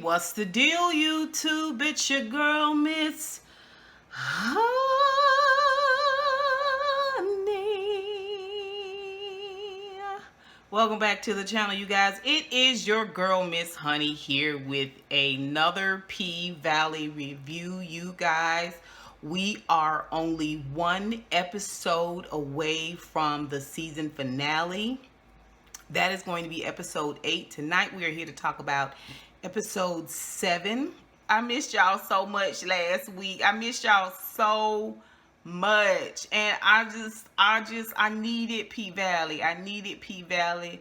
What's the deal, YouTube? It's your girl, MizHoney. Welcome back to the channel, you guys. It is your girl, MizHoney, here with another PValley review, you guys. We are only one episode away from the season finale. That is going to be episode 8. Tonight we are here to talk about episode 7. I missed y'all so much last week. I missed y'all so much. And I needed PValley. I needed PValley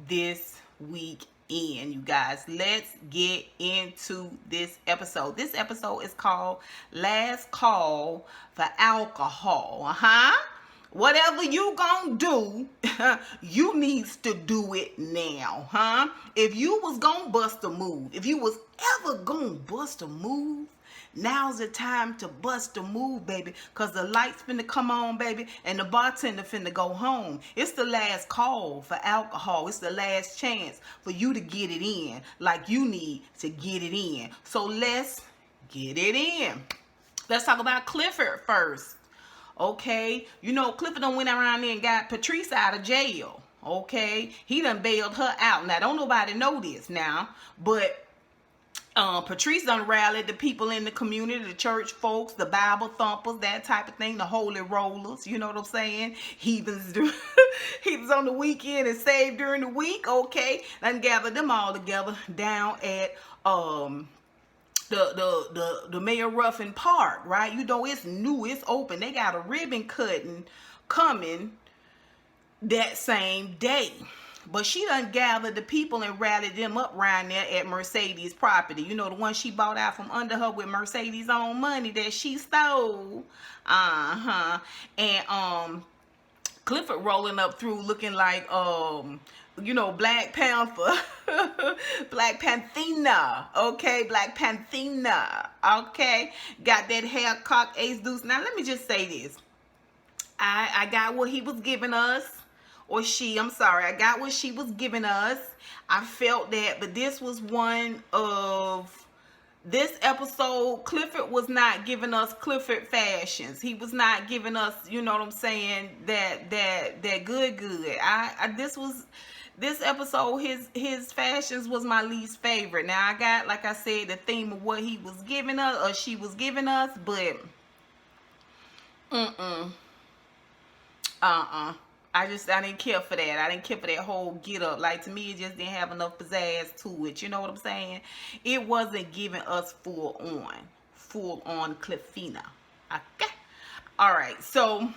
this weekend, you guys. Let's get into this episode. This episode is called Last Call for Alcohol. Whatever you gonna do, you needs to do it now, If you was gonna bust a move, if you was ever gonna bust a move, now's the time to bust a move, baby, because the lights finna come on, baby, and the bartender finna go home. It's the last call for alcohol. It's the last chance for you to get it in like you need to get it in. So let's get it in. Let's talk about Clifford first. Okay, you know, Clifford done went around there and got Patrice out of jail. Okay, he done bailed her out. Now, don't nobody know this now, but Patrice done rallied the people in the community, the church folks, the Bible thumpers, that type of thing, the holy rollers, you know what I'm saying? Heathens on the weekend and saved during the week. Okay, done gathered them all together down at the Mayor Ruffin Park, right? You know, it's new, it's open. They got a ribbon cutting coming that same day. But she done gathered the people and rallied them up around there at Mercedes property. You know, the one she bought out from under her with Mercedes' own money that she stole. And Clifford rolling up through looking like you know, Black Panther. Black Panthina. Okay, Black Panthina. Okay, got that hair cocked ace deuce. Now let me just say this. I got what he was giving us, or she, I'm sorry, I got what she was giving us. I felt that, but this was one of this episode. Clifford was not giving us Clifford fashions. He was not giving us, you know what I'm saying, that good. This episode, his fashions was my least favorite. Now I got, like I said, the theme of what he was giving us or she was giving us, but I didn't care for that. I didn't care for that whole get up. Like, to me, it just didn't have enough pizzazz to it. You know what I'm saying? It wasn't giving us full on Cliffina. Okay. All right. So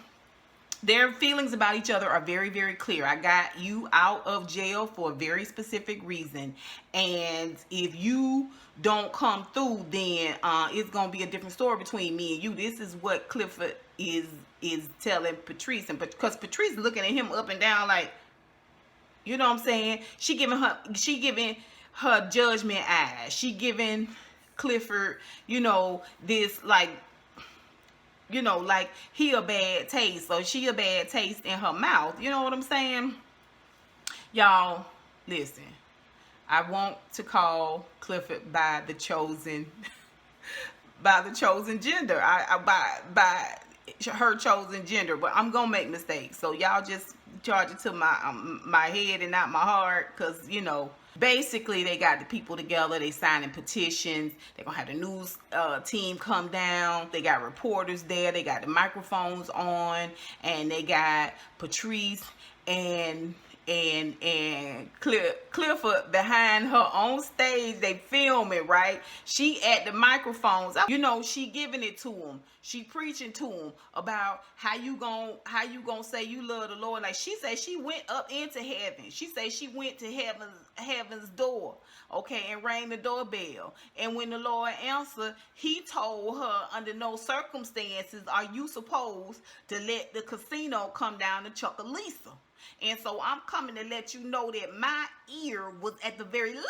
their feelings about each other are very, very clear. I got you out of jail for a very specific reason. And if you don't come through, then it's going to be a different story between me and you. This is what Clifford is telling Patrice. And because Patrice looking at him up and down like, you know what I'm saying? She giving her judgment eyes. She giving Clifford, you know, this like, you know, like he a bad taste, so she a bad taste in her mouth. You know what I'm saying? Y'all, listen. I want to call Clifford by the chosen, gender. By her chosen gender, but I'm gonna make mistakes. So y'all just charge it to my head and not my heart, cause you know. Basically, they got the people together. They signing petitions. They're going to have the news team come down. They got reporters there. They got the microphones on. And they got Patrice and Clifford behind her on stage. They filming, right? She at the microphones. You know, she giving it to them. She preaching to them about how you gonna say you love the Lord. Like she said, she went up into heaven. She said she went to heaven's door, okay, and rang the doorbell. And when the Lord answered, he told her, under no circumstances are you supposed to let the casino come down to Chucalissa. And so I'm coming to let you know that my ear was at the very lips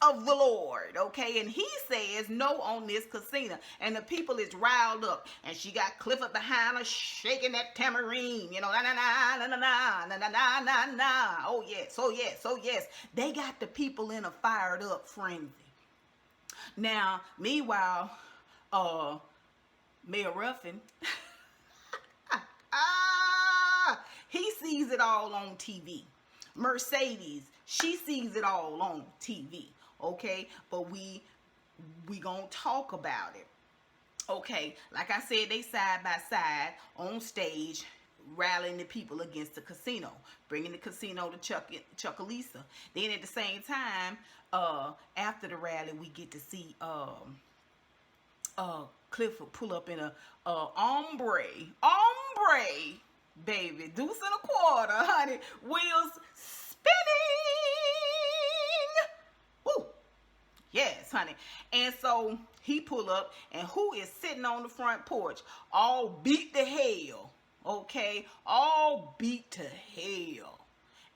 of the Lord, okay? And he says no on this casino. And the people is riled up. And she got Clifford behind her shaking that tambourine, you know, na na na na na na na na na na. Oh yes, oh yes, oh yes. They got the people in a fired up frenzy. Now, meanwhile, uh, Mayor Ruffin, he sees it all on TV. Mercedes, she sees it all on TV. Okay, but we gonna talk about it. Okay, like I said, they side by side on stage rallying the people against the casino, bringing the casino to Chucalissa. Then at the same time, after the rally, we get to see Clifford pull up in a ombre, baby, deuce and a quarter, honey, wheels spinning. Woo. Yes, honey. And so he pull up, and who is sitting on the front porch, all beat to hell, okay? All beat to hell.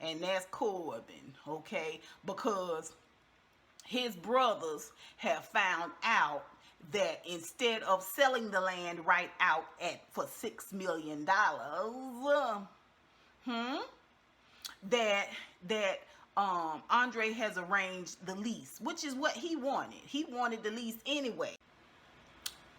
And that's Corbin, okay? Because his brothers have found out that instead of selling the land right out for $6 million, that Andre has arranged the lease, which is what he wanted. He wanted the lease anyway.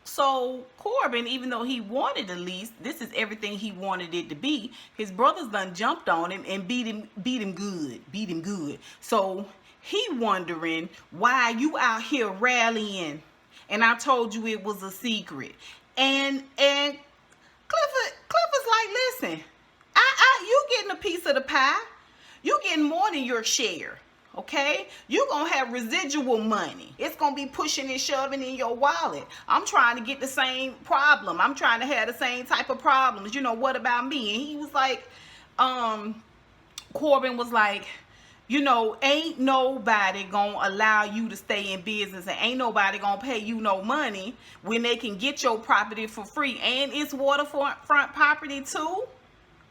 So Corbin, even though he wanted the lease, this is everything he wanted it to be. His brothers done jumped on him and beat him good. So he wondering why you out here rallying, and I told you it was a secret. And Clifford's like, listen, you getting a piece of the pie. You getting more than your share. Okay, you gonna have residual money. It's gonna be pushing and shoving in your wallet. I'm trying to get the same problem. I'm trying to have the same type of problems. You know, what about me? And he was like, Corbin was like, you know, ain't nobody gonna allow you to stay in business, and ain't nobody gonna pay you no money when they can get your property for free, and it's waterfront property too.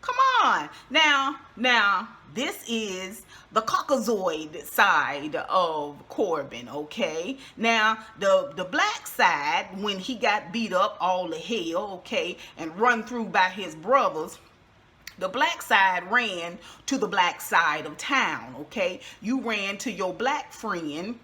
Come on. Now, this is the Caucasoid side of Corbin, okay? Now, the black side, when he got beat up all the hell, okay, and run through by his brothers, the black side ran to the black side of town, okay? You ran to your black friend,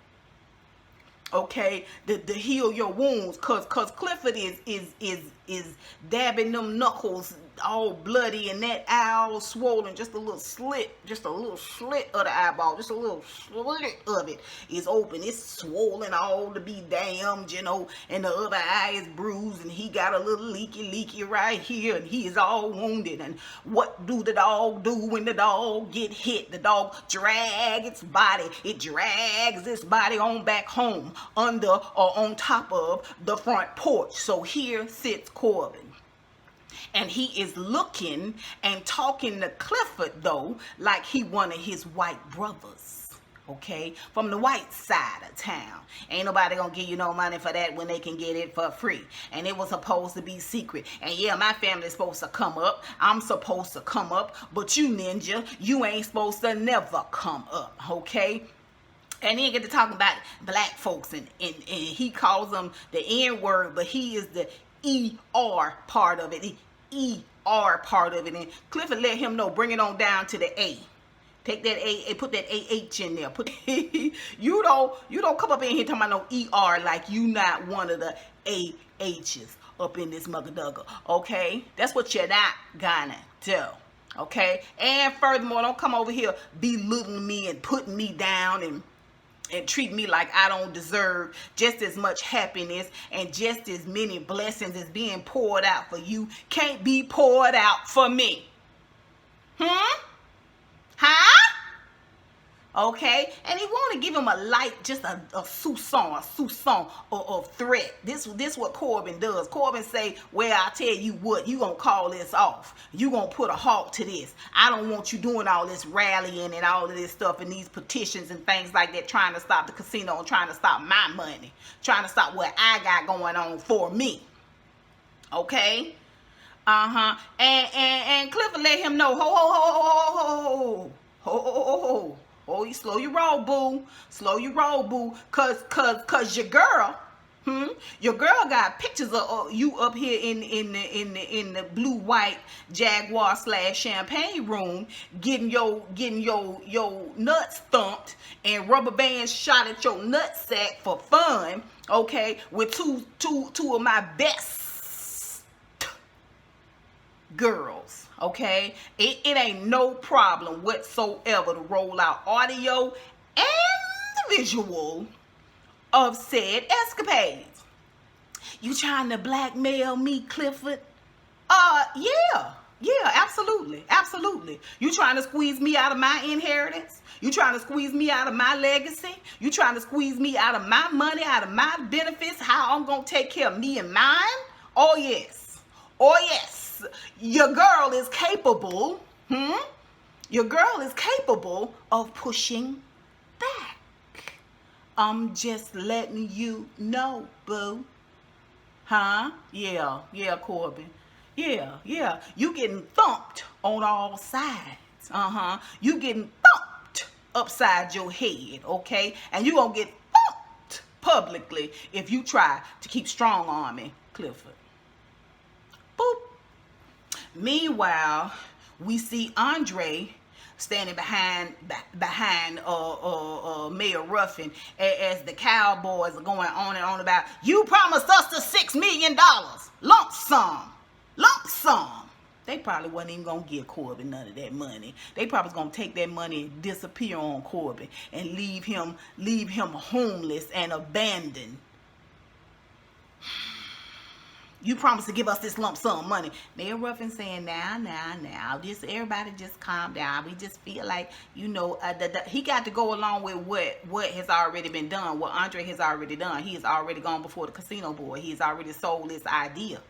okay, to heal your wounds, cause Clifford is dabbing them knuckles all bloody, and that eye all swollen, just a little slit of the eyeball, just a little slit of it is open. It's swollen all to be damned, you know, and the other eye is bruised, and he got a little leaky right here, and he is all wounded. And what do the dog do when the dog get hit? The dog drag its body. It drags its body on back home, under or on top of the front porch. So here sits Corbin. And he is looking and talking to Clifford, though, like he one of his white brothers, okay, from the white side of town. Ain't nobody gonna give you no money for that when they can get it for free. And it was supposed to be secret. And yeah, my family's supposed to come up. I'm supposed to come up. But you, ninja, you ain't supposed to never come up, okay? And then get to talking about black folks, and he calls them the N-word, but he is the E-R part of it. E-R part of it. And Clifford let him know, bring it on down to the A. Take that A, put that A-H in there. You don't come up in here talking about no E-R like you not one of the A-H's up in this mugga-dugga, okay? That's what you're not gonna do, okay? And furthermore, don't come over here belittling me and putting me down and treat me like I don't deserve just as much happiness and just as many blessings as being poured out for you can't be poured out for me. Okay? And he want to give him a light, just a soupçon of threat. This what Corbin does. Corbin say, well, I'll tell you what, you gonna call this off. You gonna put a halt to this. I don't want you doing all this rallying and all of this stuff and these petitions and things like that, trying to stop the casino and trying to stop my money, trying to stop what I got going on for me. Okay? And Clifford let him know, Oh, you slow your roll, boo. Slow your roll, boo. Cause your girl, Your girl got pictures of you up here in the blue white Jaguar / champagne room, getting your nuts thumped and rubber bands shot at your nutsack for fun. Okay, with two of my best girls. Okay, it ain't no problem whatsoever to roll out audio and visual of said escapades. You trying to blackmail me, Clifford? Yeah, absolutely. You trying to squeeze me out of my inheritance? You trying to squeeze me out of my legacy? You trying to squeeze me out of my money, out of my benefits, how I'm gonna take care of me and mine? Oh yes. Your girl is capable, Your girl is capable of pushing back. I'm just letting you know, boo. Yeah, Corbin. Yeah. You getting thumped on all sides. You getting thumped upside your head, okay? And you gonna get thumped publicly if you try to keep strong-arming Clifford. Boop. Meanwhile, we see Andre standing behind Mayor Ruffin as the Cowboys are going on and on about, you promised us the $6 million lump sum. They probably wasn't even gonna give Corbin none of that money. They probably was gonna take that money and disappear on Corbin and leave him homeless and abandoned. You promised to give us this lump sum money. Mayor Ruffin saying, now, just everybody just calm down. We just feel like, he got to go along with what has already been done, what Andre has already done. He has already gone before the casino board. He has already sold this idea.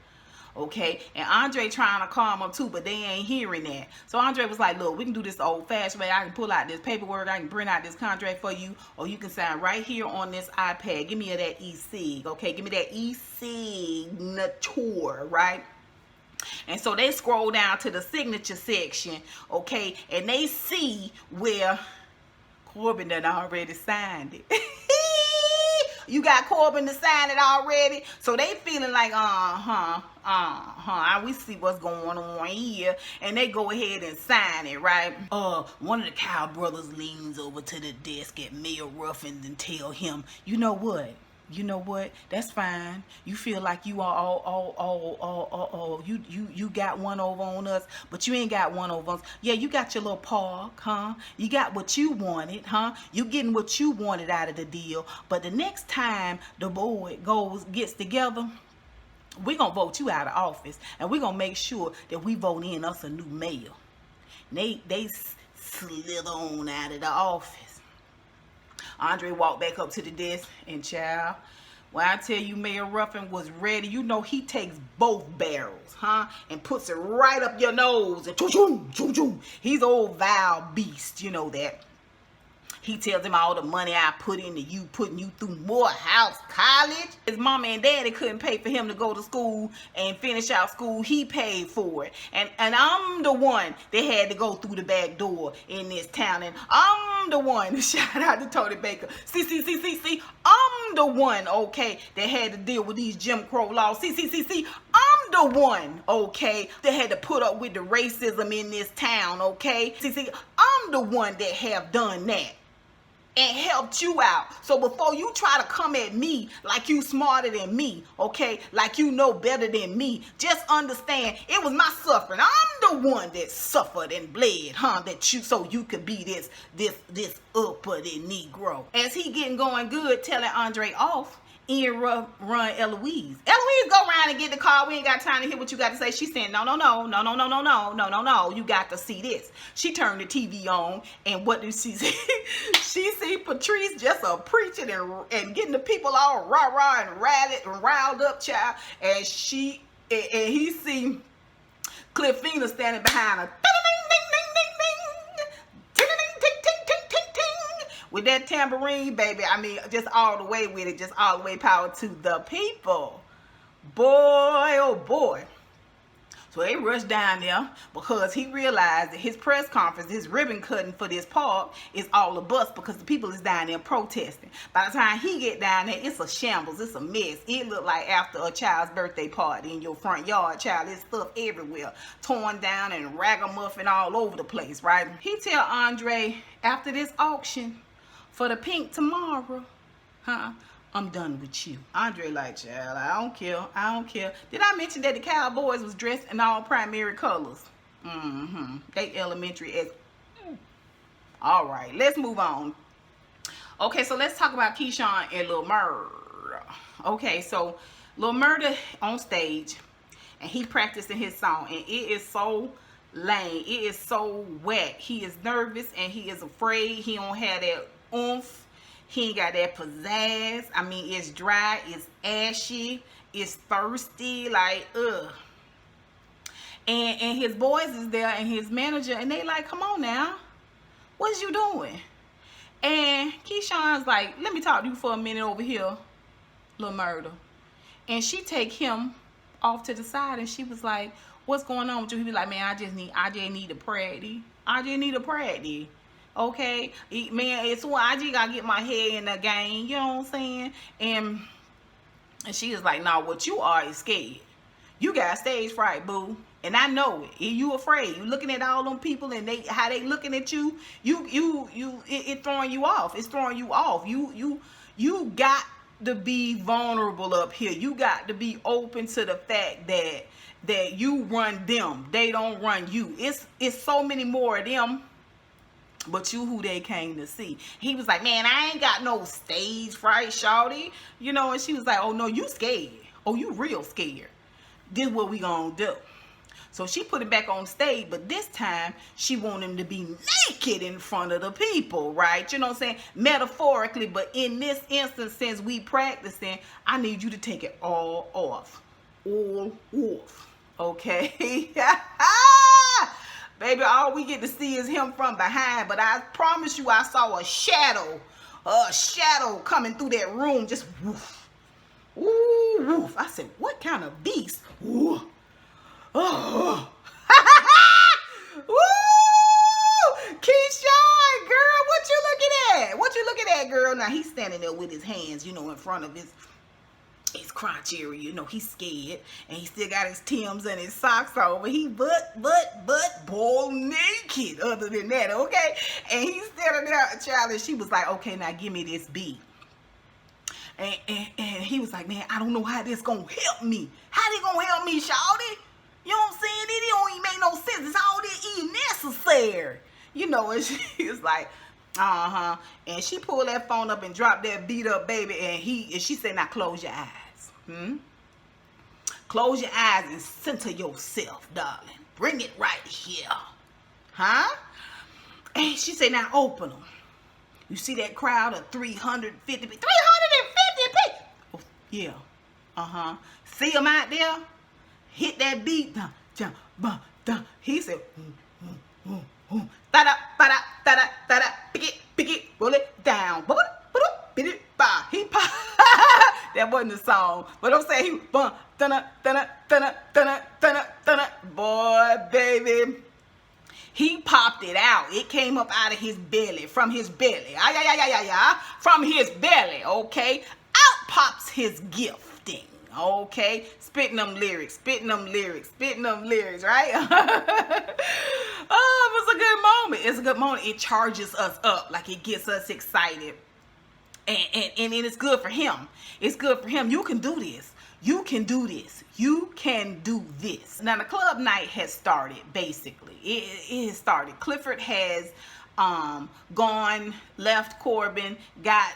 Okay, and Andre trying to calm them too, but they ain't hearing that. So Andre was like, look, we can do this old-fashioned way. I can pull out this paperwork, I can print out this contract for you, or you can sign right here on this iPad. Give me that e-sig, okay? Give me that e-signature, right? And so they scroll down to the signature section, okay, and they see where Corbin done already signed it. You got Corbin to sign it already, so they feeling like, we see what's going on here, and they go ahead and sign it, right? One of the Cow brothers leans over to the desk at Mayor Ruffin and tell him, you know what? That's fine. You feel like you are you got one over on us, but you ain't got one over us. Yeah, you got your little park, You got what you wanted, You getting what you wanted out of the deal. But the next time the board gets together, we're gonna vote you out of office, and we're gonna make sure that we vote in us a new mayor. They slither on out of the office. Andre walked back up to the desk, and child, when I tell you Mayor Ruffin was ready, he takes both barrels, and puts it right up your nose, and choo-choo. He's an old vile beast, you know that. He tells him all the money I put into you, putting you through Morehouse College. His mama and daddy couldn't pay for him to go to school and finish out school. He paid for it. And I'm the one that had to go through the back door in this town. And I'm the one, shout out to Tony Baker. See, I'm the one, okay, that had to deal with these Jim Crow laws. See, I'm the one, okay, that had to put up with the racism in this town, okay? See, I'm the one that have done that and helped you out. So before you try to come at me like you smarter than me, okay, like you know better than me, just understand it was my suffering. I'm the one that suffered and bled, so you could be this uppity Negro. As he getting going good, telling Andre off, in run Eloise. Eloise, go around and get the car. We ain't got time to hear what you got to say. She's saying, no. You got to see this. She turned the TV on, and what did she see? She see Patrice just preaching and getting the people all rah-rah and riled up, child. And he see Cliffina standing behind her. With that tambourine, baby, I mean, just all the way with it, just all the way power to the people. Boy, oh boy. So they rushed down there because he realized that his press conference, his ribbon cutting for this park is all a bust because the people is down there protesting. By the time he get down there, it's a shambles, it's a mess. It look like after a child's birthday party in your front yard, child. There's stuff everywhere, torn down and ragamuffin all over the place, right? He tell Andre after this auction for the Pynk tomorrow, I'm done with you. Andre like, child, I don't care. I don't care. Did I mention that the Cowboys was dressed in all primary colors? They elementary as... All right, let's move on. Okay, so let's talk about Keyshawn and Lil Murda. Okay, so Lil Murda on stage, and he practicing his song, and it is so lame. It is so whack. He is nervous, and he is afraid. He don't have that oomph. He ain't got that pizzazz. I mean, it's dry, it's ashy, it's thirsty, like, ugh. And his boys is there and his manager, and they like, come on now. What is you doing? And Keyshawn's like, let me talk to you for a minute over here, Lil Murda. And she take him off to the side, and she was like, what's going on with you? He was like, man, I just need a practice. I just need a practice. Okay, man, it's why I just gotta get my head in the game, you know what I'm saying? And she is like, nah, what you are is scared. You got stage fright, boo. And I know it. You afraid. You looking at all them people and how they looking at you. It throwing you off. It's throwing you off. You got to be vulnerable up here. You got to be open to the fact that you run them. They don't run you. It's so many more of them, but you who they came to see. He was like, man, I ain't got no stage fright, shawty. You know, and she was like, oh, no, you scared. Oh, you real scared. This what we gonna do. So she put it back on stage, but this time she want him to be naked in front of the people, right? You know what I'm saying? Metaphorically, but in this instance, since we practicing, I need you to take it all off. All off. Okay? Baby, all we get to see is him from behind, but I promise you I saw a shadow coming through that room, just woof. Ooh, woof. I said, what kind of beast? Ooh. Oh. Woo! Keyshawn, girl, what you looking at? What you looking at, girl? Now he's standing there with his hands, you know, in front of his crotch area, you know, he's scared, and he still got his Timbs and his socks on, but he butt ball naked other than that, okay? And he's standing there, child, and she was like, okay, now give me this beat. And he was like, man, I don't know how this gonna help me. How they gonna help me, shawty? You know what I'm saying? It don't even make no sense. It's all this necessary. You know, and she was like, and she pulled that phone up and dropped that beat up, baby, and she said, now close your eyes. Close your eyes and center yourself, darling. Bring it right here. And she said, now open them. You see that crowd of 350 people? 350 people! Yeah. See them out there? Hit that beat. He said, pick it, roll it down. He that wasn't the song, but I'm saying boy, baby, he popped it out. It came up out of his belly, from his belly, from his belly. Okay, out pops his gifting. Okay, spitting them lyrics, right? Oh, it was a good moment. It's a good moment. It charges us up, like it gets us excited. And it's good for him. It's good for him. You can do this. You can do this. You can do this. Now the club night has started, basically. It has started. Clifford has gone, left Corbin, got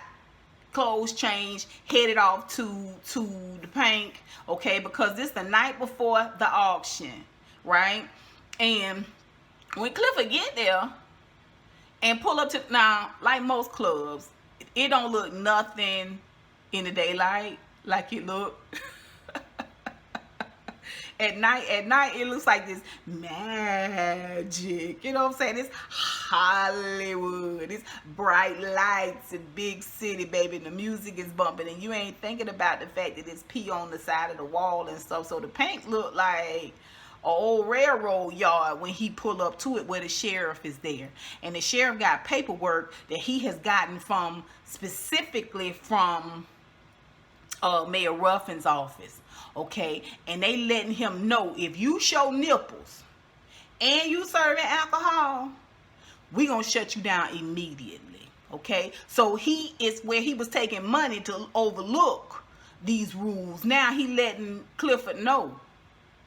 clothes changed, headed off to the Pynk, okay, because this the night before the auction, right? And when Clifford get there and pull up to, now, like most clubs, it don't look nothing in the daylight like it look. At night, it looks like this magic. You know what I'm saying? It's Hollywood. It's bright lights and big city, baby. And the music is bumping. And you ain't thinking about the fact that it's pee on the side of the wall and stuff. So the Pynk look like, old railroad yard when he pull up to it where the sheriff is there. And the sheriff got paperwork that he has gotten from, specifically from Mayor Ruffin's office. Okay, and they letting him know, if you show nipples and you serving alcohol, we gonna shut you down immediately. Okay, so he is where he was taking money to overlook these rules. Now he letting Clifford know.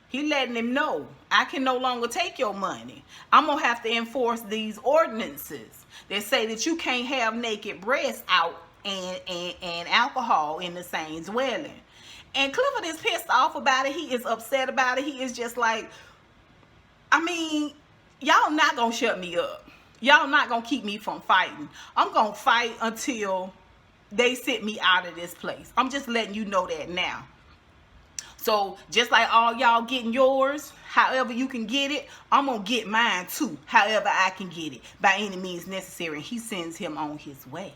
He letting him know, I can no longer take your money. I'm gonna have to enforce these ordinances that say that you can't have naked breasts out and alcohol in the same dwelling. And Clifford is pissed off about it. He is upset about it. He is just like, I mean, y'all not gonna shut me up. Y'all not gonna keep me from fighting. I'm gonna fight until they sit me out of this place. I'm just letting you know that now. So just like all y'all getting yours, however you can get it, I'm gonna get mine too, however I can get it, by any means necessary. And he sends him on his way.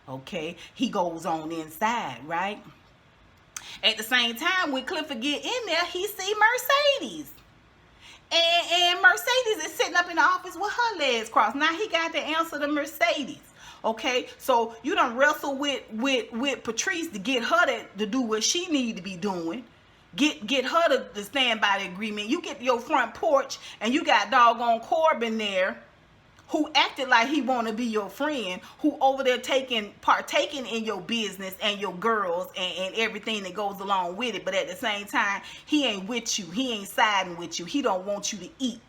Okay, he goes on inside, right? At the same time, when Clifford get in there, he see Mercedes. And Mercedes is sitting up in the office with her legs crossed. Now he got to answer to Mercedes. Okay, so you done wrestle with Patrice to get her to do what she need to be doing. Get her to stand by the agreement. You get to your front porch and you got doggone Corbin there, who acted like he want to be your friend, who over there partaking in your business and your girls and everything that goes along with it. But at the same time, he ain't with you. He ain't siding with you. He don't want you to eat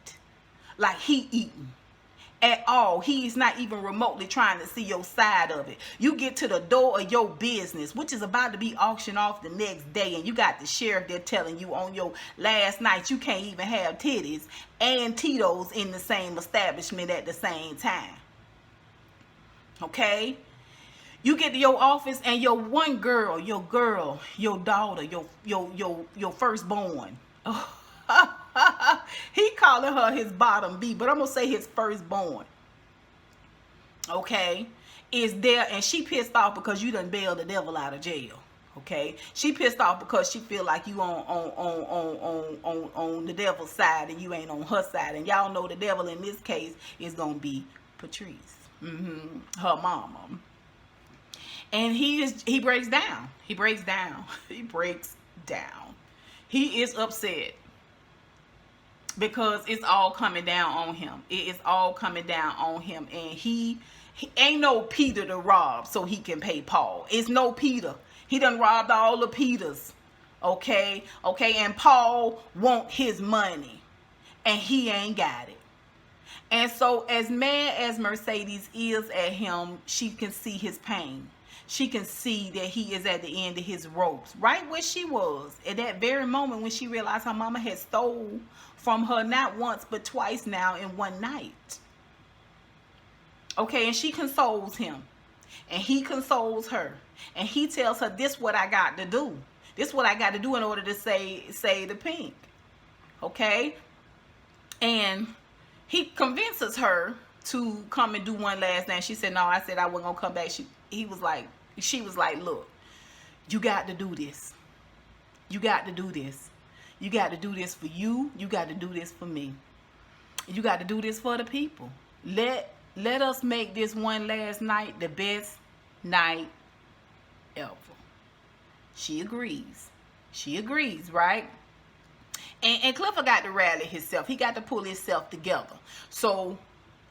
like he eating at all. He's not even remotely trying to see your side of it. You get to the door of your business, which is about to be auctioned off the next day, and you got the sheriff there telling you on your last night you can't even have titties and Tito's in the same establishment at the same time. Okay? You get to your office and your one girl, your daughter, your firstborn. He calling her his bottom B, but I'm gonna say his firstborn. Okay, is there, and she pissed off because you done bailed the devil out of jail. Okay, she pissed off because she feel like you on the devil's side and you ain't on her side. And y'all know the devil in this case is gonna be Patrice, her mama. And he breaks down. He breaks down. He breaks down. He is upset, because it's all coming down on him. It is all coming down on him. And he ain't no Peter to rob so he can pay Paul. It's no Peter. He done robbed all the Peters. Okay? Okay, and Paul want his money. And he ain't got it. And so as mad as Mercedes is at him, she can see his pain. She can see that he is at the end of his ropes. Right where she was at that very moment when she realized her mama had stole from her not once but twice now in one night. Okay, and she consoles him. And he consoles her. And he tells her, this what I got to do. This what I got to do in order to say the Pynk. Okay? And he convinces her to come and do one last thing. She said, no, I said I wasn't going to come back. She was like, look, you got to do this. You got to do this. You got to do this for you. You got to do this for me. You got to do this for the people. Let us make this one last night the best night ever. She agrees. She agrees, right? And Clifford got to rally himself. He got to pull himself together. So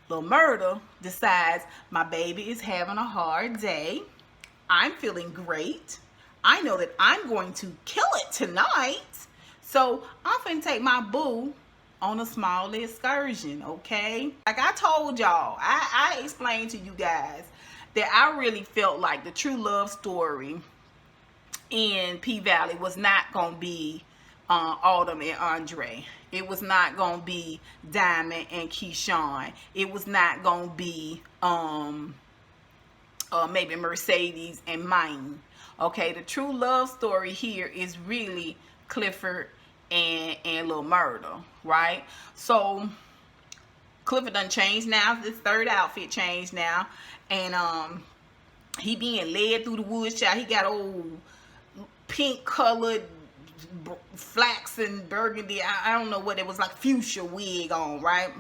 Lil Murder decides, my baby is having a hard day. I'm feeling great. I know that I'm going to kill it tonight. So I'm finna take my boo on a small excursion, okay? Like I told y'all, I explained to you guys that I really felt like the true love story in PValley was not gonna be Autumn and Andre. It was not gonna be Diamond and Keyshawn. It was not gonna be maybe Mercedes and Mine. Okay, the true love story here is really Clifford and Lil Murder, right? So Clifford done changed now. This third outfit changed now, and he being led through the woods. Child, he got old pink colored flax and burgundy, I don't know what it was, like fuchsia wig on, right?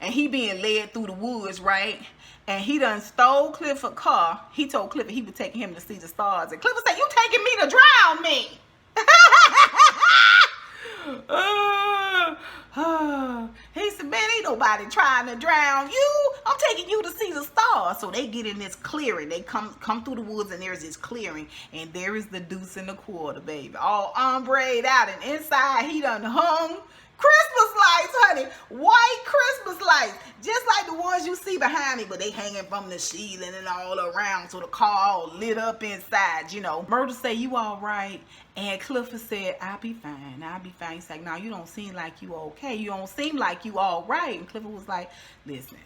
And he being led through the woods, right? And he done stole Clifford's car. He told Clifford he was taking him to see the stars. And Clifford said, "You taking me to drown me?" He said, "Man, ain't nobody trying to drown you. I'm taking you to see the stars." So they get in this clearing. They come through the woods, and there's this clearing. And there is the deuce and the quarter, baby. All ombre'd out. And inside, he done hung Christmas lights, honey. White Christmas lights. Just like the ones you see behind me, but they hanging from the ceiling and all around. So the car all lit up inside, you know. Myrtle say, "You all right?" And Clifford said, "I'll be fine. I'll be fine." He's like, "No, you don't seem like you okay. You don't seem like you all right." And Clifford was like, "Listen,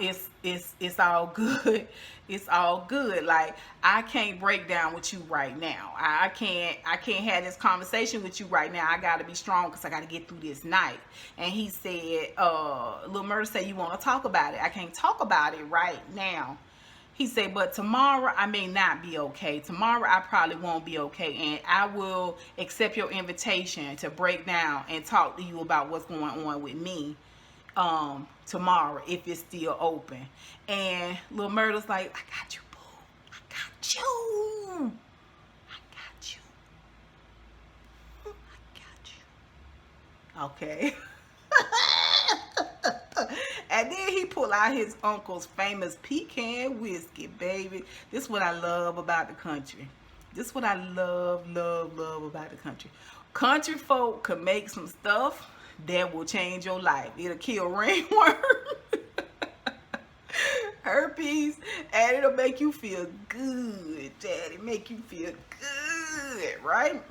it's all good. It's all good. Like, I can't break down with you right now. I can't have this conversation with you right now. I gotta be strong because I gotta get through this night." And he said, Lil Murder said, "You want to talk about it?" "I can't talk about it right now." He said, "But tomorrow I may not be okay. Tomorrow I probably won't be okay. And I will accept your invitation to break down and talk to you about what's going on with me tomorrow if it's still open." And Lil Murder's like, "I got you, boo. I got you. I got you. I got you." Okay. And then he pulled out his uncle's famous pecan whiskey, baby. This is what I love about the country. This is what I love about the country. Country folk could make some stuff that will change your life. It'll kill ringworm, herpes, and it'll make you feel good, Daddy. Make you feel good, right?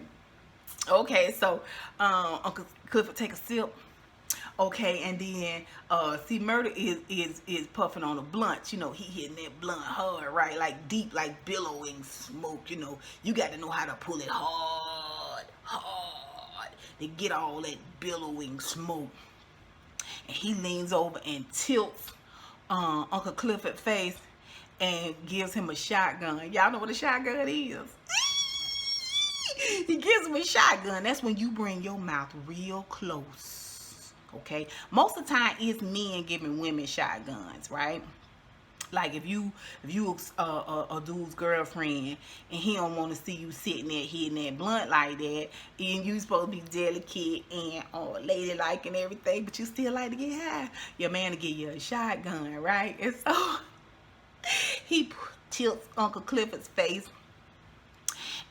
Okay, so Uncle Clifford take a sip. Okay, and then see, Murder is puffing on a blunt. You know, he hitting that blunt hard, right? Like deep, like billowing smoke. You know, you got to know how to pull it hard to get all that billowing smoke. And he leans over and tilts Uncle Clifford's face and gives him a shotgun. Y'all know what a shotgun is? He gives him a shotgun. That's when you bring your mouth real close. Okay, most of the time it's men giving women shotguns, right? Like if you a dude's girlfriend and he don't want to see you sitting there hitting that blunt like that, and you supposed to be delicate and ladylike and everything, but you still like to get high, your man to give you a shotgun, right? And so he tilts Uncle Clifford's face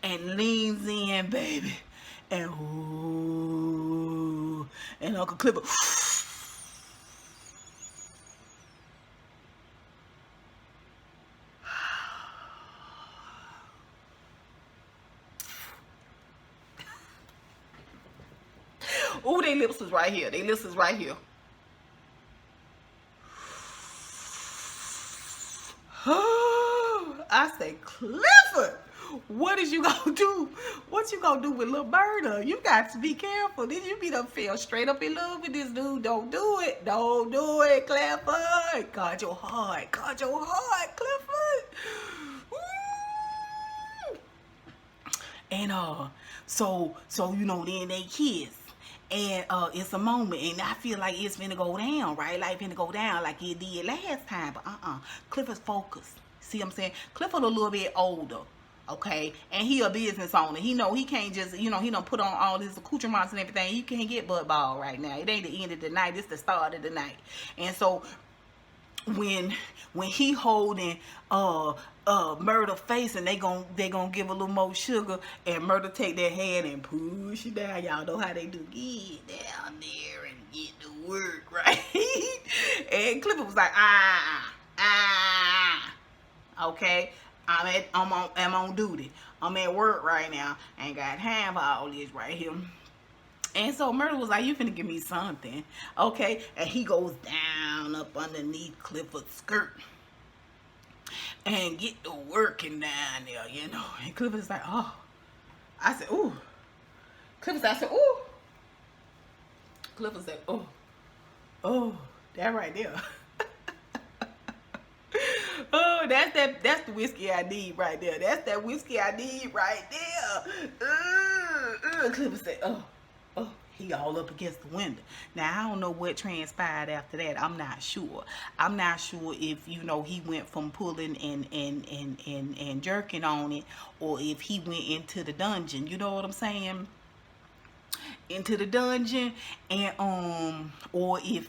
and leans in, baby, and ooh, and Uncle Clifford ooh, they lips is right here. They lips is right here. I say, "Clifford, what is you gonna do? What you gonna do with Lil Murder? You got to be careful. Then you be done fell straight up in love with this dude. Don't do it. Don't do it, Clifford. Guard your heart. Guard your heart, Clifford." Woo! And so you know, then they kiss. And it's a moment, and I feel like it's finna go down, right? Like finna go down like it did last time. But Clifford's focused. See what I'm saying? Clifford a little bit older, okay? And he a business owner. He know he can't just, you know, he done put on all his accoutrements and everything. You can't get butt ball right now. It ain't the end of the night. It's the start of the night. And so when he holding Murder face, and they gonna give a little more sugar, and Murder take their hand and push it down. Y'all know how they do. Get down there and get to work, right? And Clifford was like, okay, I'm on duty. I'm at work right now. I ain't got time for all this right here. And so Murder was like, "You finna give me something." Okay, and he goes down up underneath Clifford's skirt and get to working down there, you know. And Clifford's like, "Oh." I said, "Ooh." Clifford said, I said, "Ooh." Clifford said, "Oh, that right there." Oh, that's the whiskey I need right there. That's that whiskey I need right there. Clifford said, oh, he all up against the window. Now I don't know what transpired after that. I'm not sure. I'm not sure if he went from pulling and jerking on it, or if he went into the dungeon. You know what I'm saying? Into the dungeon, and or if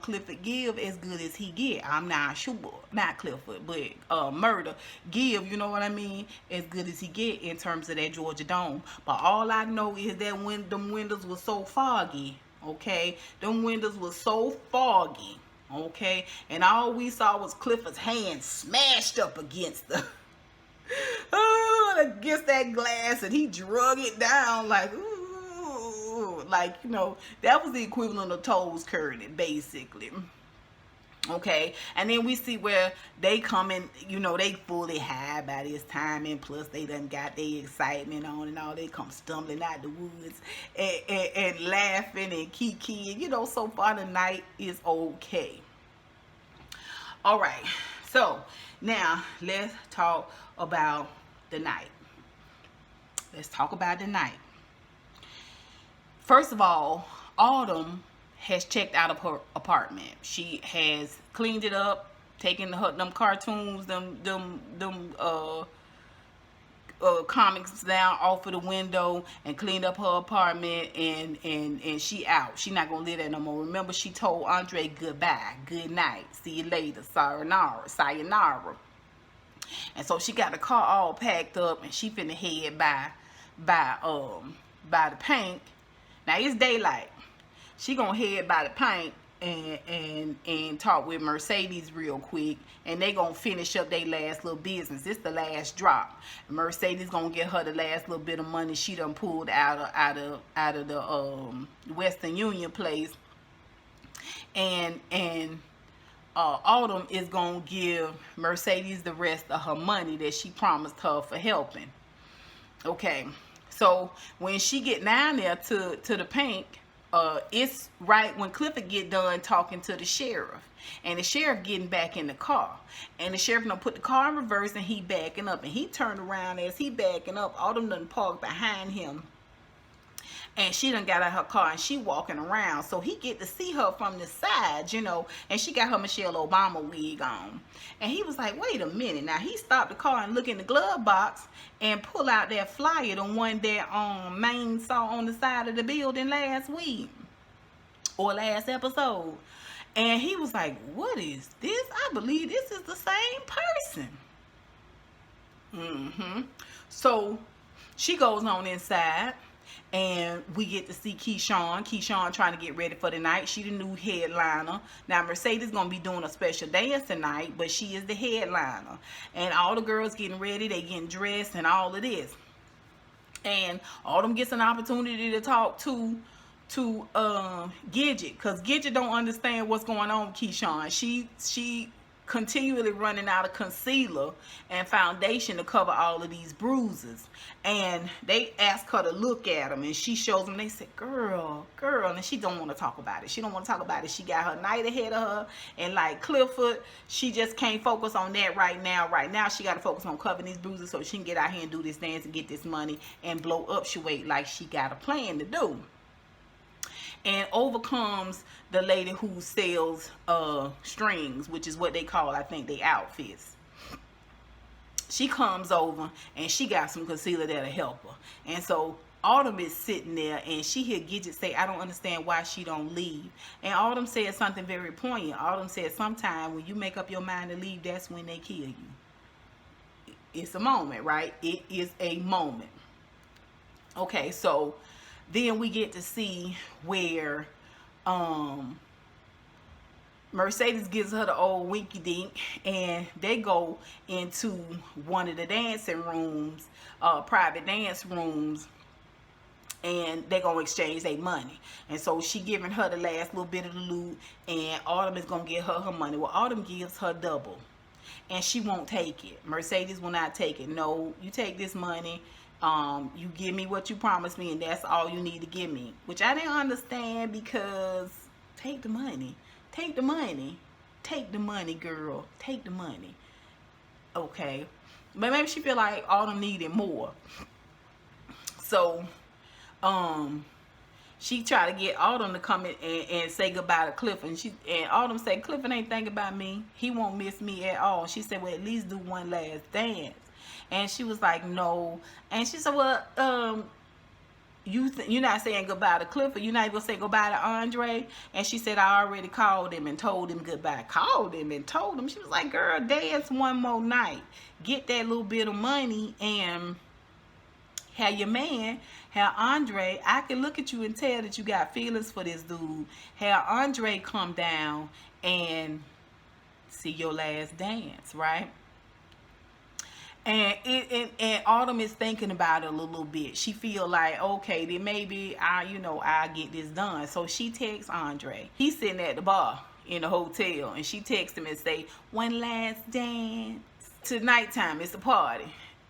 Clifford give as good as he get. I'm not sure. Not Clifford, but Murder give, you know what I mean, as good as he get in terms of that Georgia Dome. But all I know is that when them windows were so foggy, okay, them windows were so foggy, okay, and all we saw was Clifford's hand smashed up against the against that glass, and he drug it down like, ooh, like, that was the equivalent of toes curling, basically. Okay, and then we see where they come in, they fully high by this time, and plus they done got their excitement on and all. They come stumbling out the woods and laughing and kikiing. So far the night is okay. All right, so now let's talk about the night. Let's talk about the night. First of all, Autumn has checked out of her apartment. She has cleaned it up, taken them cartoons, them comics down off of the window, and cleaned up her apartment, and she out. She not gonna live there no more. Remember, she told Andre goodbye, good night, see you later, sayonara. And so she got the car all packed up, and she finna head by the Pynk. Now it's daylight. She gonna head by the Pynk and talk with Mercedes real quick, and they gonna finish up their last little business. It's the last drop. Mercedes gonna get her the last little bit of money she done pulled out of the Western Union place, and Autumn is gonna give Mercedes the rest of her money that she promised her for helping. Okay, so when she get down there to the Pynk, it's right when Clifford get done talking to the sheriff, and the sheriff getting back in the car, and the sheriff done put the car in reverse, and he backing up, and he turned around. As he backing up, Autumn done parked behind him, and she done got out her car, and she walking around, so he get to see her from the side, and she got her Michelle Obama wig on. And he was like, wait a minute. Now he stopped the car and look in the glove box and pull out that flyer, the one that Maine saw on the side of the building last week or last episode. And he was like, what is this? I believe this is the same person. So she goes on inside, and we get to see Keyshawn trying to get ready for the night. She the new headliner. Now Mercedes gonna be doing a special dance tonight, but she is the headliner. And all the girls getting ready, they getting dressed and all of this. And Autumn gets an opportunity to talk to Gidget, because Gidget don't understand what's going on with Keyshawn. She continually running out of concealer and foundation to cover all of these bruises, and they ask her to look at them, and she shows them. They said, girl, and she don't want to talk about it. She got her night ahead of her, and like Clifford, she just can't focus on that right now. She got to focus on covering these bruises so she can get out here and do this dance and get this money and blow up she weight like she got a plan to do. And overcomes the lady who sells strings, which is what they call, I think, they outfits. She comes over, and she got some concealer that'll help her. And so Autumn is sitting there, and she hear Gidget say, I don't understand why she don't leave. And Autumn said something very poignant. Autumn said, sometime when you make up your mind to leave, that's when they kill you. It's a moment, right? It is a moment. Okay, so then we get to see where Mercedes gives her the old winky dink, and they go into one of the dancing rooms, private dance rooms, and they're gonna exchange their money. And so she giving her the last little bit of the loot, and Autumn is gonna give her money. Well, Autumn gives her double, and she won't take it. Mercedes will not take it. No, you take this money. You give me what you promised me, and that's all you need to give me. Which I didn't understand, because take the money, girl, take the money. Okay, but maybe she feel like Autumn needed more. So she tried to get Autumn to come in and say goodbye to Clifford. And Autumn said, Clifford ain't thinking about me. He won't miss me at all. She said, well, at least do one last dance. And she was like, no. And she said, well, you're not saying goodbye to Clifford. You're not even going to say goodbye to Andre. And she said, I already called him and told him goodbye. Called him and told him. She was like, girl, dance one more night. Get that little bit of money and have your man, have Andre. I can look at you and tell that you got feelings for this dude. Have Andre come down and see your last dance, right? And Autumn is thinking about it a little bit. She feel like, okay, then maybe I'll get this done. So she texts Andre. He's sitting at the bar in the hotel, and she texts him and say, one last dance. To nighttime, it's a party.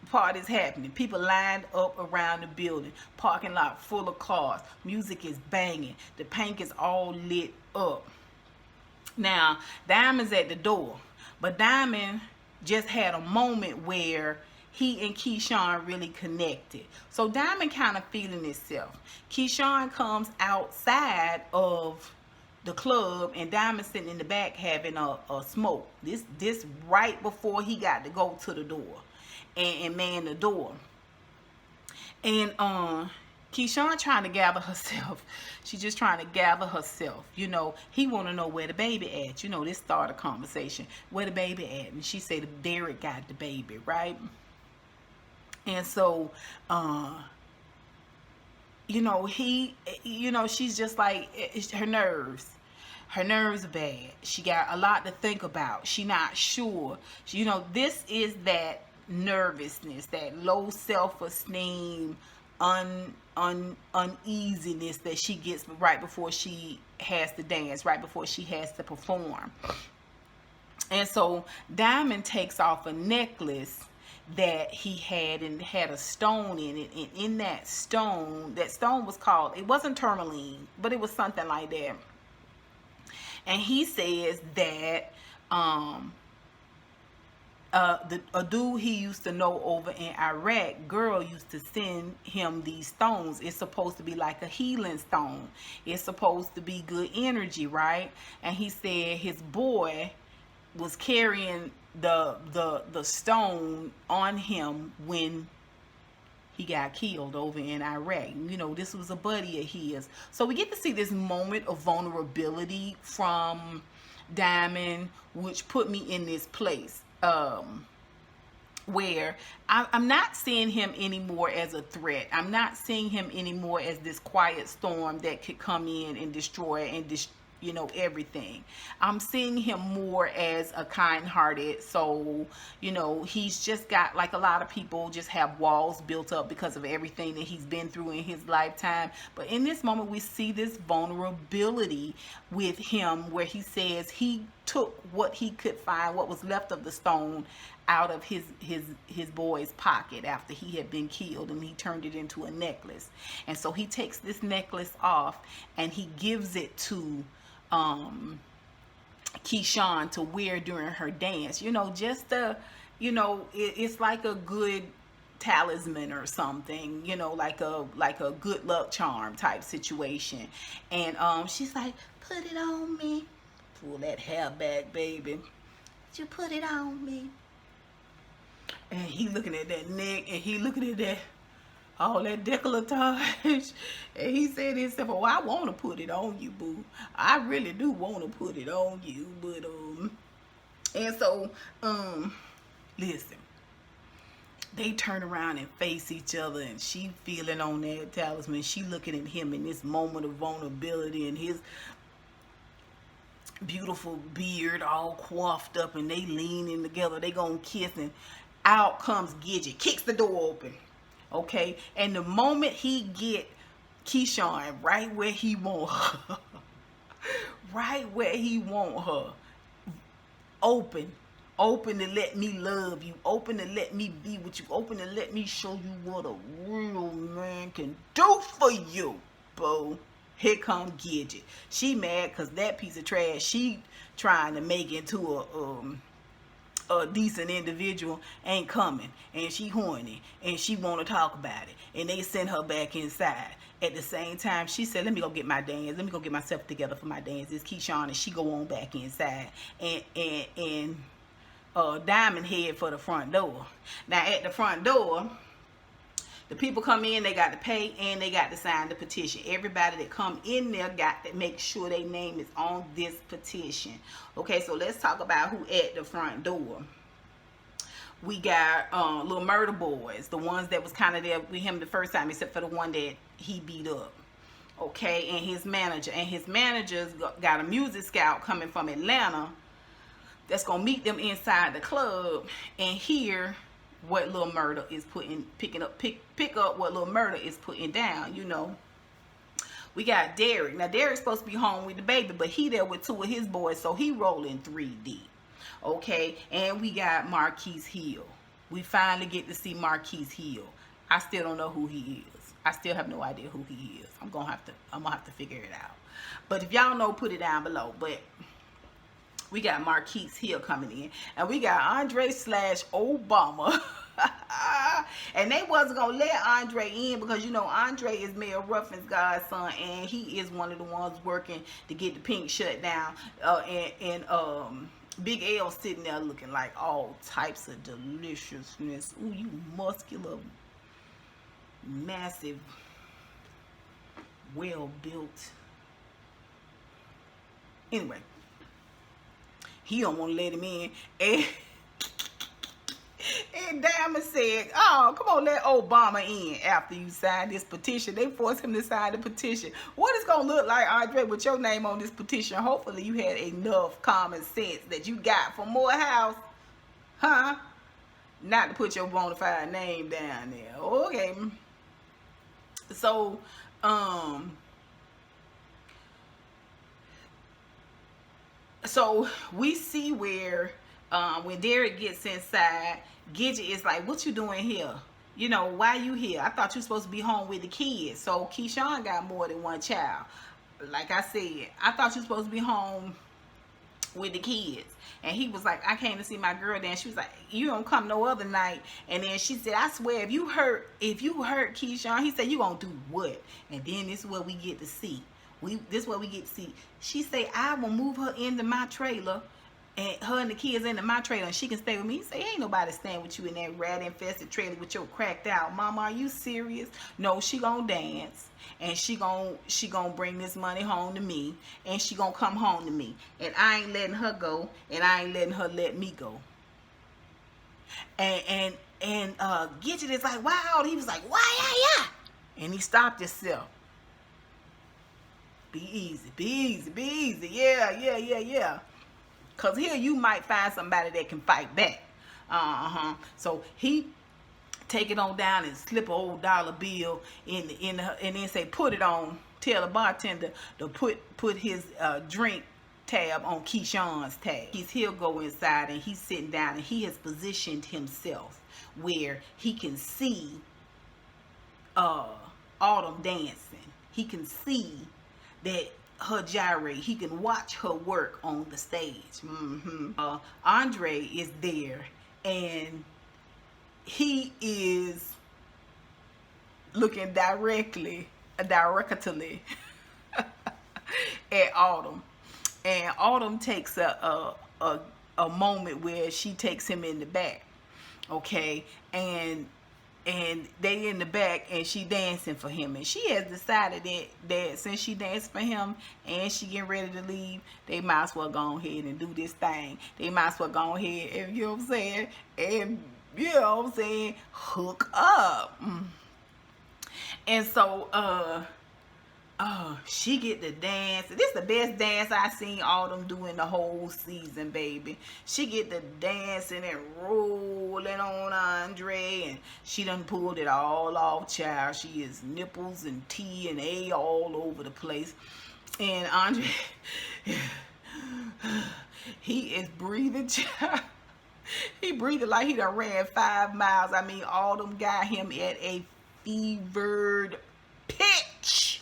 Party's happening. People lined up around the building. Parking lot full of cars. Music is banging. The Pynk is all lit up. Now, Diamond's at the door, but Diamond just had a moment where he and Keyshawn really connected. So Diamond kind of feeling itself. Keyshawn comes outside of the club, and Diamond sitting in the back having a smoke. This right before he got to go to the door and man the door. And Keyshawn trying to gather herself. She's just trying to gather herself. He want to know where the baby at. This started a conversation. Where the baby at? And she said Derek got the baby, right? And so, she's just like, her nerves. Her nerves are bad. She got a lot to think about. She not sure. This is that nervousness, that low self-esteem, uneasiness that she gets right before she has to dance, right before she has to perform. And so Diamond takes off a necklace that he had, and had a stone in it, and in that stone was called, it wasn't tourmaline, but it was something like that. And he says that a dude he used to know over in Iraq, girl used to send him these stones. It's supposed to be like a healing stone. It's supposed to be good energy, right? And he said his boy was carrying the stone on him when he got killed over in Iraq. This was a buddy of his. So we get to see this moment of vulnerability from Diamond, which put me in this place. Where I'm not seeing him anymore as a threat. I'm not seeing him anymore as this quiet storm that could come in and destroy and everything. I'm seeing him more as a kind-hearted soul. He's just got, like a lot of people just have walls built up because of everything that he's been through in his lifetime. But in this moment, we see this vulnerability with him, where he says he took what he could find, what was left of the stone, out of his boy's pocket after he had been killed, and he turned it into a necklace. And so he takes this necklace off and he gives it to Keyshawn to wear during her dance. It's like a good talisman or something, like a good luck charm type situation. And she's like, put it on me. Pull that hair back, baby. You put it on me. And he looking at that neck, and he looking at that, all that décolletage. And he said to himself, oh, I want to put it on you, boo. I really do want to put it on you. But, and so, listen. They turn around and face each other, and she feeling on that talisman. She looking at him in this moment of vulnerability, and his beautiful beard all coiffed up, and they leaning together. They gonna kiss, and out comes Gidget, kicks the door open. Okay, and the moment he get Keyshawn right where he want her, right where he want her, open to let me love you, open to let me be with you, open to let me show you what a real man can do for you, boo. Here come Gidget. She mad because that piece of trash she trying to make into a decent individual ain't coming, and she horny, and she want to talk about it, and they send her back inside. At the same time, she said, let me go get my dance, let me go get myself together for my dance. It's Keyshawn, and she go on back inside, and Diamond head for the front door. Now at the front door, the people come in, they got to pay, and they got to sign the petition. Everybody that come in there got to make sure their name is on this petition. Okay, so let's talk about who at the front door. We got little murder boys, the ones that was kind of there with him the first time, except for the one that he beat up. Okay, and his manager. And his manager's got a music scout coming from Atlanta that's going to meet them inside the club and hear what Lil Murder is pick up what Lil Murder is putting down, you know. We got Derek. Now Derek's supposed to be home with the baby, but he there with two of his boys, so he rolling 3D. Okay, and we got Marquise Hill. We finally get to see Marquise Hill. I still don't know who he is. I still have no idea who he is. I'm gonna have to figure it out. But if y'all know, put it down below. But we got Marquise Hill coming in, and we got Andre / Obama. And they wasn't gonna let Andre in because, you know, Andre is Mayor Ruffin's godson, and he is one of the ones working to get the Pynk shut down. Big L sitting there looking like all types of deliciousness. Ooh, you muscular, massive, well built. Anyway, he don't want to let him in. And Diamond said, oh, come on, let Obama in after you sign this petition. They forced him to sign the petition. What is going to look like, Andre, with your name on this petition? Hopefully you had enough common sense that you got for Morehouse, huh? Not to put your bona fide name down there. Okay. So, we see where when Derek gets inside, Gidget is like, what you doing here? You know, why you here? I thought you supposed to be home with the kids. So Keyshawn got more than one child. Like I said, I thought you supposed to be home with the kids. And he was like, I came to see my girl. Then she was like, you don't come no other night. And then she said, I swear, if you hurt Keyshawn, he said, you gonna do what? And then this is what we get to see. This is what we get to see. She said, I will move her into my trailer, and her and the kids into my trailer, and she can stay with me. He say, ain't nobody staying with you in that rat infested trailer with your cracked out mama. Are you serious? No, she gonna dance, and she gonna bring this money home to me, and she gonna come home to me, and I ain't letting her go, and I ain't letting her let me go. And Gidget is like, wow. He was like, why, yeah. And he stopped himself. Be easy, be easy, be easy. Yeah. Because here you might find somebody that can fight back. So he take it on down and slip an old dollar bill in and then say, put it on. Tell the bartender to put his drink tab on Keyshawn's tab. He'll go inside, and he's sitting down, and he has positioned himself where he can see Autumn dancing. He can see that her gyrate. He can watch her work on the stage. Andre is there, and he is looking directly at Autumn, and Autumn takes a moment where she takes him in the back, okay, and they in the back, and she dancing for him, and she has decided that since she danced for him and she getting ready to leave, they might as well go ahead and do this thing. They might as well go ahead and, you know what I'm saying, and, you know what I'm saying, hook up. And so she get to dance. This is the best dance I seen Autumn do in the whole season, baby. She get to dancing and rolling on Andre, and she done pulled it all off, child. She is nipples and T and A all over the place. And Andre, he is breathing, child. He breathing like he done ran 5 miles. I mean, Autumn got him at a fevered pitch.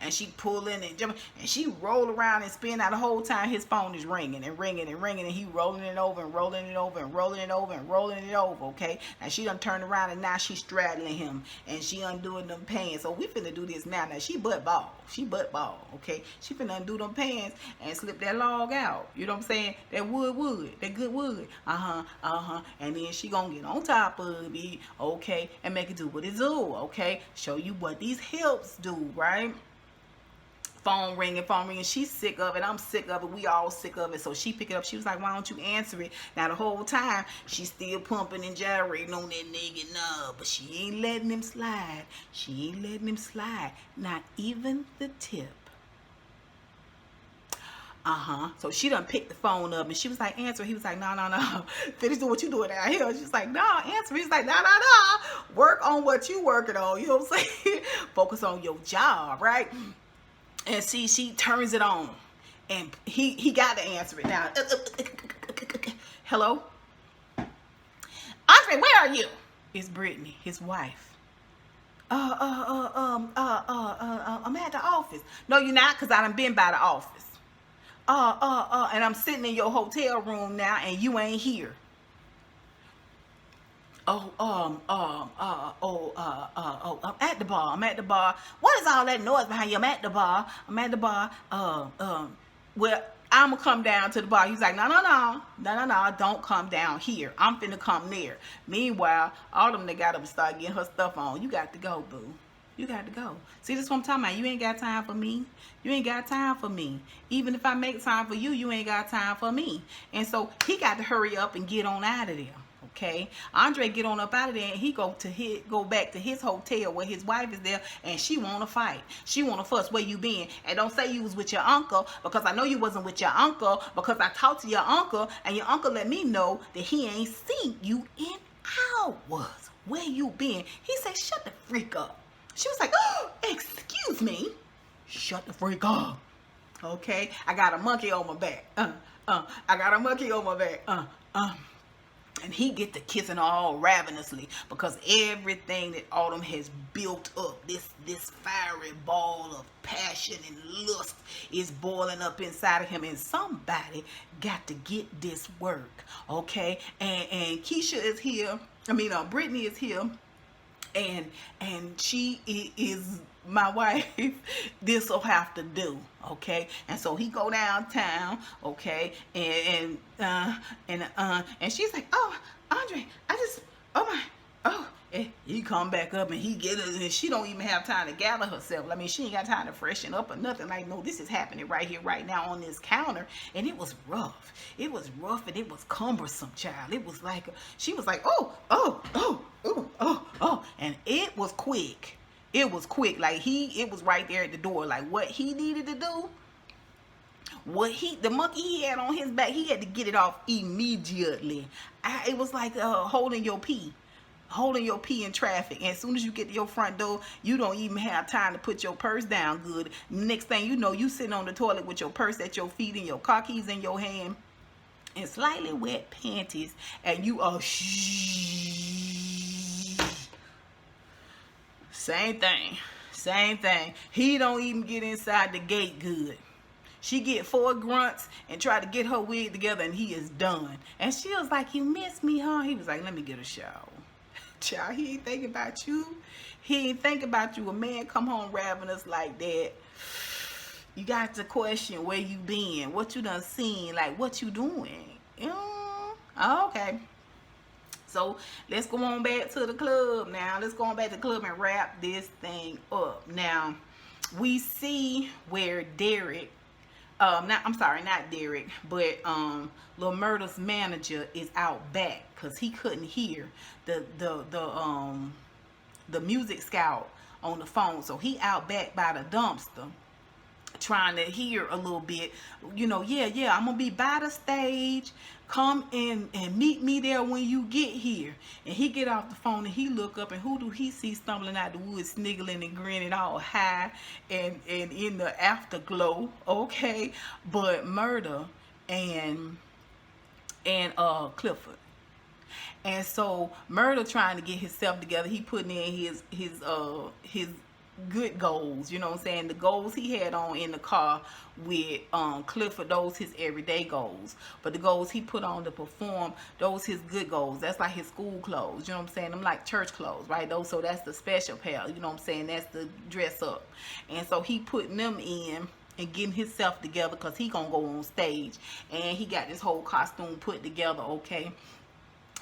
and she pulling and jumping, and she roll around and spin out the whole time. His phone is ringing and ringing and ringing, and he rolling it over and rolling it over and rolling it over and rolling it over. Okay, and she done turned around and now she's straddling him and she undoing them pants. So we finna do this now. Now she butt ball. She butt ball. Okay, she finna undo them pants and slip that log out. You know what I'm saying? That wood, that good wood. And then she gonna get on top of it, okay, and make it do what it do, okay? Show you what these hips do, right? Phone ringing. She's sick of it. I'm sick of it. We all sick of it. So she pick it up. She was like, why don't you answer it? Now the whole time she's still pumping and gyrating on that nigga. No, but she ain't letting him slide. She ain't letting him slide. Not even the tip. So she done picked the phone up and she was like, answer. He was like, no. Finish doing what you doing out here. She's like, no, answer. He's like, no. Work on what you working on. You know what I'm saying? Focus on your job, right? And see, she turns it on. And he got to answer it now. Hello? Andre, where are you? It's Brittany, his wife. I'm at the office. No, you're not, because I done been by the office. And I'm sitting in your hotel room now, and you ain't here. I'm at the bar. What is all that noise behind you? I'm at the bar. Well, I'm gonna come down to the bar. He's like, no, don't come down here. I'm finna come there. Meanwhile, all of them, they got up and start getting her stuff on. You got to go, boo. You got to go. See, this is what I'm talking about. You ain't got time for me. You ain't got time for me. Even if I make time for you, you ain't got time for me. And so he got to hurry up and get on out of there. Okay, Andre get on up out of there and he go back to his hotel where his wife is there, and she want to fight. She want to fuss. Where you been? And don't say you was with your uncle, because I know you wasn't with your uncle, because I talked to your uncle and your uncle let me know that he ain't seen you in hours. Where you been? He said, shut the freak up. She was like, oh, excuse me. Shut the freak up. Okay, I got a monkey on my back. I got a monkey on my back. And he get to kissing all ravenously, because everything that Autumn has built up, this fiery ball of passion and lust is boiling up inside of him, and somebody got to get this work, okay? And Keisha is here. Brittany is here. And she is my wife. This will have to do, okay? And so he go downtown, okay? And she's like, oh, Andre, and he come back up and he get it, and she don't even have time to gather herself. She ain't got time to freshen up or nothing. Like, no, this is happening right here, right now on this counter. And it was rough. It was rough and it was cumbersome, child. It was like, she was like, oh. And it was quick. It was quick. Like, it was right there at the door. Like, what he needed to do, the monkey he had on his back, he had to get it off immediately. It was like holding your pee in traffic. And as soon as you get to your front door, you don't even have time to put your purse down good. Next thing you know, you sitting on the toilet with your purse at your feet and your car keys in your hand and slightly wet panties, and you are same thing. He don't even get inside the gate good. She get 4 grunts and try to get her wig together, and he is done. And she was like, you miss me, huh? He was like, let me get a shower. Child, he ain't thinking about you. He ain't thinking about you. A man come home ravenous like that, you got to question where you been, what you done seen, like what you doing. Okay. So let's go on back to the club now. Let's go on back to the club and wrap this thing up. Now, we see where Derek, not Derek, but Lil Murda's manager is out back, because he couldn't hear the music scout on the phone. So he out back by the dumpster trying to hear a little bit, I'm gonna be by the stage, come in and meet me there when you get here. And he get off the phone and he look up, and who do he see stumbling out the woods, sniggling and grinning all high and in the afterglow, okay, but Murda and Clifford. And so Murda trying to get himself together, he putting in his good goals, you know what I'm saying? The goals he had on in the car with Clifford, those his everyday goals. But the goals he put on to perform, those his good goals. That's like his school clothes, you know what I'm saying? Them like church clothes, right? Those, so that's the special pair, you know what I'm saying? That's the dress up. And so he putting them in and getting himself together because he gonna go on stage. And he got this whole costume put together, okay?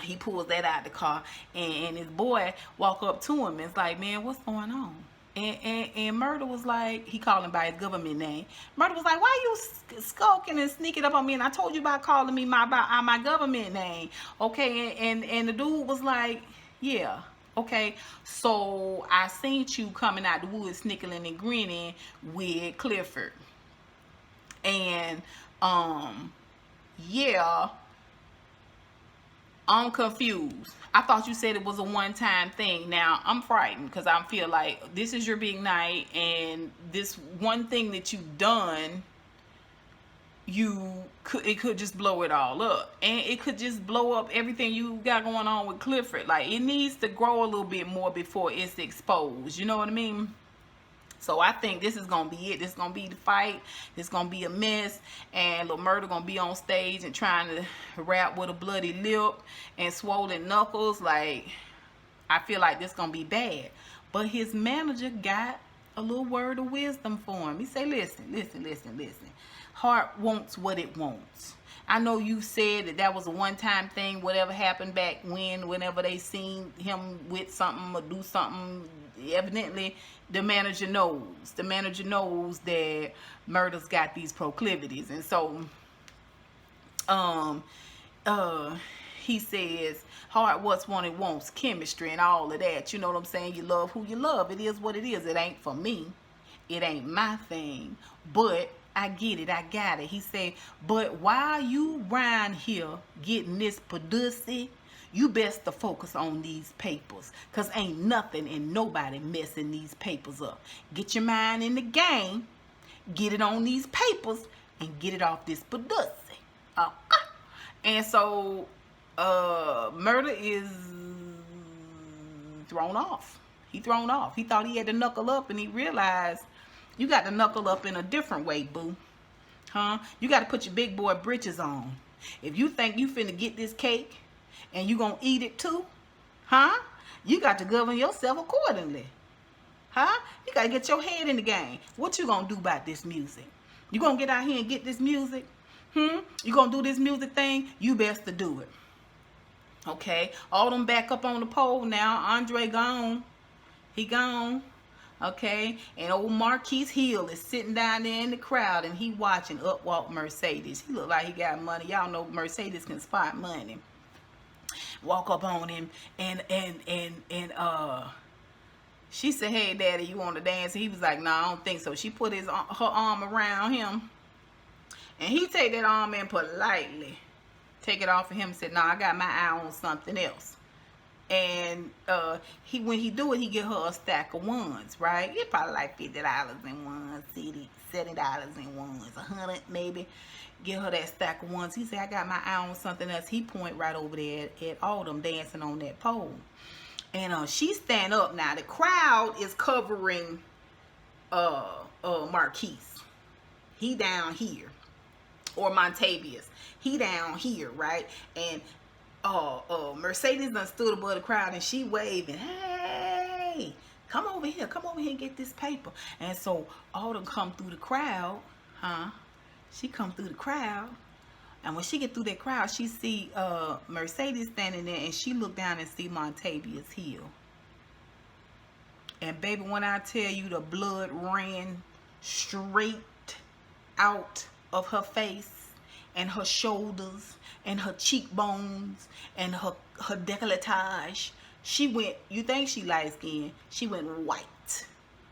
He pulls that out the car, and his boy walk up to him and it's like, man, what's going on? And Murder was like, he called him by his government name. Murder was like, why you skulking and sneaking up on me? And I told you about calling me by my government name, okay? And the dude was like, yeah, okay. So I seen you coming out the woods, snickling and grinning with Clifford, and yeah. I'm confused. I thought you said it was a one-time thing. Now, I'm frightened because I feel like this is your big night, and this one thing that you've done, it could just blow it all up. And it could just blow up everything you got going on with Clifford. Like, it needs to grow a little bit more before it's exposed. You know what I mean? So I think this is going to be it. This is going to be the fight. This is going to be a mess. And Lil Murder going to be on stage and trying to rap with a bloody lip and swollen knuckles. Like, I feel like this is going to be bad. But his manager got a little word of wisdom for him. He say, listen. Heart wants what it wants. I know you said that was a one-time thing, whatever happened back whenever they seen him with something or do something. Evidently, the manager knows. The manager knows that Murder's got these proclivities. And so, he says, heart what's one it wants, chemistry and all of that. You know what I'm saying? You love who you love. It is what it is. It ain't for me. It ain't my thing. But I get it. I got it. He said, but while you round here getting this pussy, you best to focus on these papers. Because ain't nothing and nobody messing these papers up. Get your mind in the game. Get it on these papers. And get it off this pussy. Okay. And so, Murder is thrown off. He thrown off. He thought he had to knuckle up, and he realized you got to knuckle up in a different way, boo. Huh? You got to put your big boy britches on. If you think you finna get this cake and you gonna eat it too, huh? You got to govern yourself accordingly. Huh? You got to get your head in the game. What you gonna do about this music? You gonna get out here and get this music? You gonna do this music thing? You best to do it. Okay? All them back up on the pole now. Andre gone. He gone. Okay, and old Marquise Hill is sitting down there in the crowd, and he watching up walk Mercedes. He look like he got money. Y'all know Mercedes can spot money. Walk up on him, and she said, "Hey, Daddy, you want to dance?" And he was like, "No, I don't think so." She put her arm around him, and he take that arm and politely take it off of him and said, "No, I got my eye on something else." And when he do it, he give her a stack of ones, right? It probably like $50 in ones, $70 in ones, $100 maybe. Give her that stack of ones. He said, I got my eye on something else. He point right over there at Autumn dancing on that pole. And she stand up now. The crowd is covering Marquise. He down here. Or Montavious. He down here, right? And Mercedes done stood above the crowd, and she waving, hey, come over here and get this paper. And so Autumn come through the crowd, she come through the crowd, and when she get through that crowd, she see Mercedes standing there, and she look down and see Montavious Hill. And baby, when I tell you the blood ran straight out of her face and her shoulders and her cheekbones and her décolletage, she went, you think she light skinned, she went white.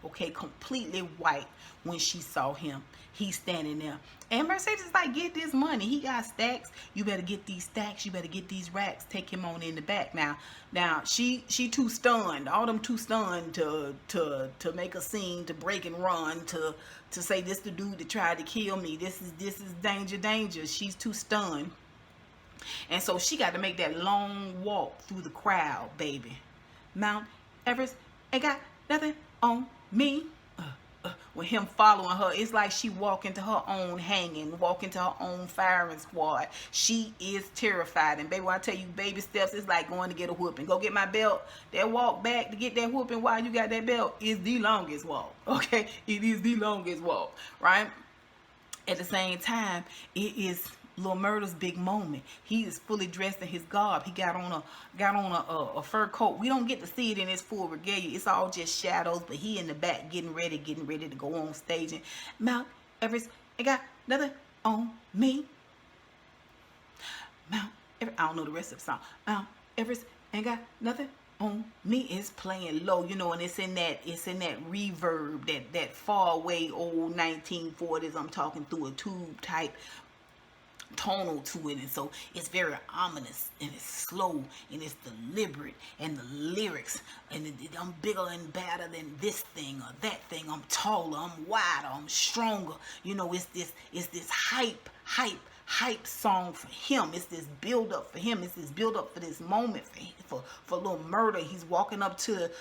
Okay, completely white when she saw him. He's standing there. And Mercedes is like, get this money. He got stacks. You better get these stacks. You better get these racks. Take him on in the back. Now she too stunned. All them too stunned to make a scene, to break and run, to say this the dude that tried to kill me. This is danger. She's too stunned. And so she got to make that long walk through the crowd, baby. Mount Everest ain't got nothing on me. With him following her, it's like she walk into her own hanging, walk into her own firing squad. She is terrified. And baby, when I tell you baby steps, it's like going to get a whooping. Go get my belt. That walk back to get that whooping while you got that belt is the longest walk. Okay, it is the longest walk, right? At the same time, it is Lil Murda's big moment. He is fully dressed in his garb. He got on a fur coat. We don't get to see it in his full regalia. It's all just shadows, but he in the back getting ready to go on stage. And Mount Everest ain't got nothing on me. Mount Everest, I don't know the rest of the song. Mount Everest ain't got nothing on me. Is playing low, you know, and it's in that reverb, that far away old 1940s. I'm talking through a tube type tonal to it, and so it's very ominous, and it's slow, and it's deliberate, and the lyrics, and I'm bigger and badder than this thing or that thing, I'm taller, I'm wider, I'm stronger, you know. It's this hype song for him. It's this build up for him. It's this build up for this moment for Lil Murda. He's walking up to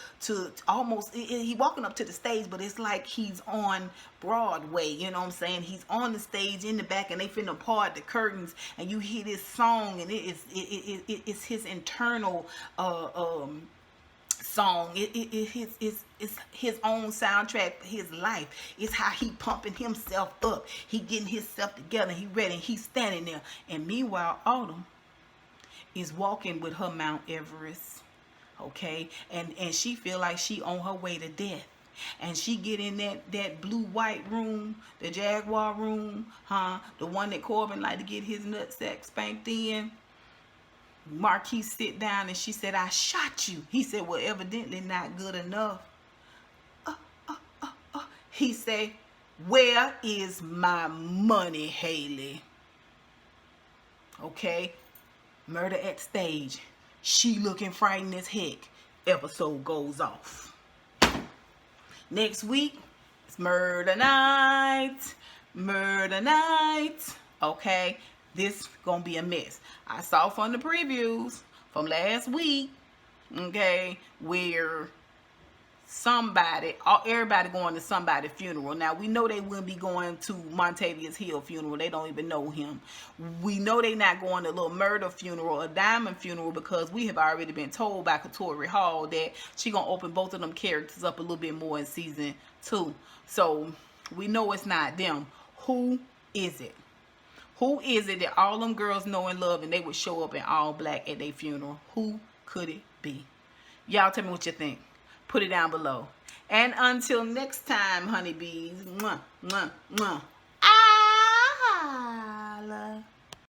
almost, he walking up to the stage, but it's like he's on Broadway, you know what I'm saying? He's on the stage in the back, and they finna part the curtains, and you hear this song, and it's his internal song. It's his own soundtrack for his life. It's how he pumping himself up. He getting himself together. He ready. He's standing there. And meanwhile, Autumn is walking with her Mount Everest. Okay, and she feel like she on her way to death. And she get in that blue-white room, the Jaguar room, the one that Corbin like to get his nutsack spanked in. Marquis sit down, and she said, I shot you. He said, well, evidently not good enough. He said, where is my money, Haley? Okay, murder at stage. She looking frightened as heck. Episode goes off. Next week, it's murder night. Murder night. Okay, this gonna be a mess. I saw from the previews from last week, okay, where everybody going to somebody's funeral. Now, we know they wouldn't be going to Montavious Hill funeral. They don't even know him. We know they not going to Lil Murda funeral or Diamond funeral, because we have already been told by Katori Hall that she gonna open both of them characters up a little bit more in season 2. So we know it's not them. Who is it? Who is it that all them girls know and love, and they would show up in all black at their funeral? Who could it be? Y'all tell me what you think. Put it down below. And until next time, honeybees. Mwah, mwah, mwah. Ah!